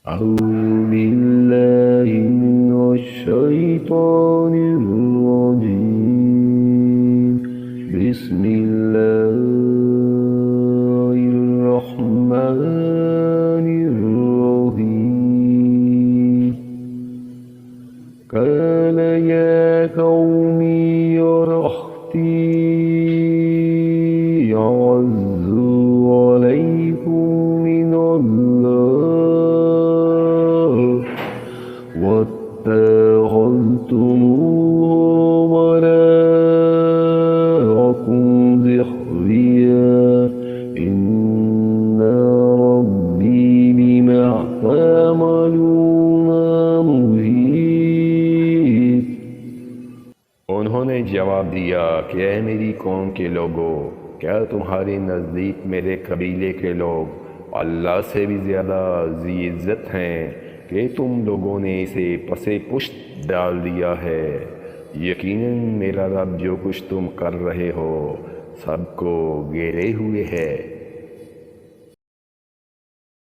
أعوذ بالله من الشيطان الرجيم. بسم الله الرحمن الرحيم. قال يا قوم رهطي أعز عليكم من الله واتخذتموه وراءكم ظهريا إن ربي بما تعملون محيط। उन्होंने जवाब दिया कि ऐ मेरी कौम के लोगों, क्या तुम्हारे नज़दीक मेरे कबीले के लोग अल्लाह से भी ज़्यादा ज़ी इज़्ज़त हैं कि तुम लोगों ने इसे पसे पुश्त डाल दिया है। यकीनन मेरा रब जो कुछ तुम कर रहे हो सबको घेरे हुए है।